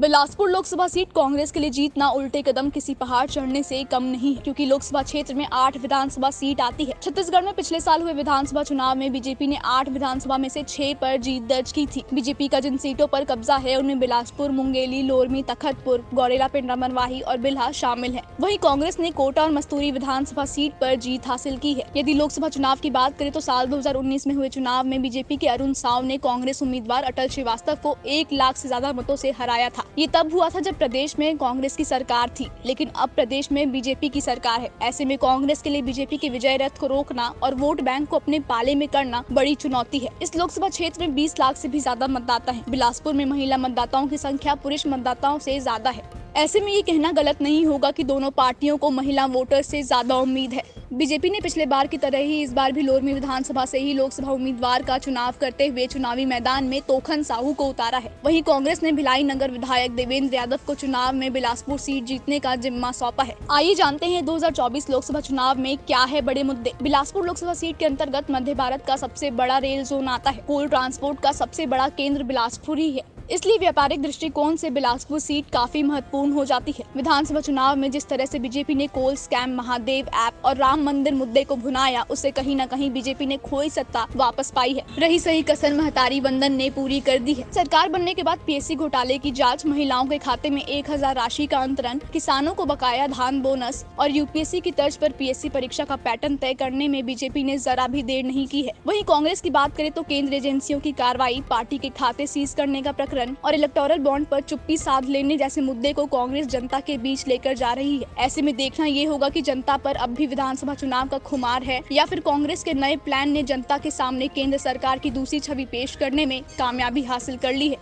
Bilaspur Lok Sabha seat Congress के लिए जीतना उल्टे कदम किसी पहाड़ चढ़ने से कम नहीं है, क्योंकि लोकसभा क्षेत्र में 8 विधानसभा सीट आती है। छत्तीसगढ़ में पिछले साल हुए विधानसभा चुनाव में बीजेपी ने 8 विधानसभा में से 6 पर जीत दर्ज की थी। बीजेपी का जिन सीटों पर कब्जा है उनमें बिलासपुर, मुंगेली, लोरमी, तखतपुर, गौरेला, पिंडरा, मनवाही और बिल्हा शामिल है। वहीं कांग्रेस ने कोटा और मस्तूरी विधानसभा सीट पर जीत हासिल की है। यदि लोकसभा चुनाव की बात करें तो साल 2019 में हुए चुनाव में बीजेपी के अरुण साव ने कांग्रेस उम्मीदवार अटल श्रीवास्तव को 1 लाख से ज्यादा मतों से हराया था। ये तब हुआ था जब प्रदेश में कांग्रेस की सरकार थी, लेकिन अब प्रदेश में बीजेपी की सरकार है। ऐसे में कांग्रेस के लिए बीजेपी के विजय रथ को रोकना और वोट बैंक को अपने पाले में करना बड़ी चुनौती है। इस लोकसभा क्षेत्र में 20 लाख से भी ज्यादा मतदाता हैं। बिलासपुर में महिला मतदाताओं की संख्या पुरुष मतदाताओं से ज्यादा है। ऐसे में ये कहना गलत नहीं होगा कि दोनों पार्टियों को महिला वोटर से ज्यादा उम्मीद है। बीजेपी ने पिछले बार की तरह ही इस बार भी लोरमी विधानसभा से ही लोकसभा उम्मीदवार का चुनाव करते हुए चुनावी मैदान में तोखन साहू को उतारा है। वहीं कांग्रेस ने भिलाई नगर विधायक देवेंद्र यादव को चुनाव में बिलासपुर सीट जीतने का जिम्मा सौंपा है। आइए जानते हैं 2024 लोकसभा चुनाव में क्या है बड़े मुद्दे। बिलासपुर लोकसभा सीट के अंतर्गत मध्य भारत का सबसे बड़ा रेल जोन आता है। कोल ट्रांसपोर्ट का सबसे बड़ा केंद्र बिलासपुर ही है, इसलिए व्यापारिक दृष्टिकोण से बिलासपुर सीट काफी महत्वपूर्ण हो जाती है। विधानसभा चुनाव में जिस तरह से बीजेपी ने कोल स्कैम, महादेव ऐप और राम मंदिर मुद्दे को भुनाया, उससे कहीं न कहीं बीजेपी ने खोई सत्ता वापस पाई है। रही सही कसर महतारी वंदन ने पूरी कर दी है। सरकार बनने के बाद पीएससी घोटाले की जांच, महिलाओं के खाते में 1000 राशि का अंतरण, किसानों को बकाया धान बोनस और यूपीएससी की तर्ज पर पीएससी परीक्षा का पैटर्न तय करने में बीजेपी ने जरा भी देर नहीं की है। वहीं कांग्रेस की बात करें तो केंद्रीय एजेंसियों की कार्रवाई, पार्टी के खाते सीज करने का प्रकरण और इलेक्टोरल बॉन्ड पर चुप्पी साध लेने जैसे मुद्दे को कांग्रेस जनता के बीच लेकर जा रही है। ऐसे में देखना ये होगा कि जनता पर अब भी विधानसभा चुनाव का खुमार है या फिर कांग्रेस के नए प्लान ने जनता के सामने केंद्र सरकार की दूसरी छवि पेश करने में कामयाबी हासिल कर ली है।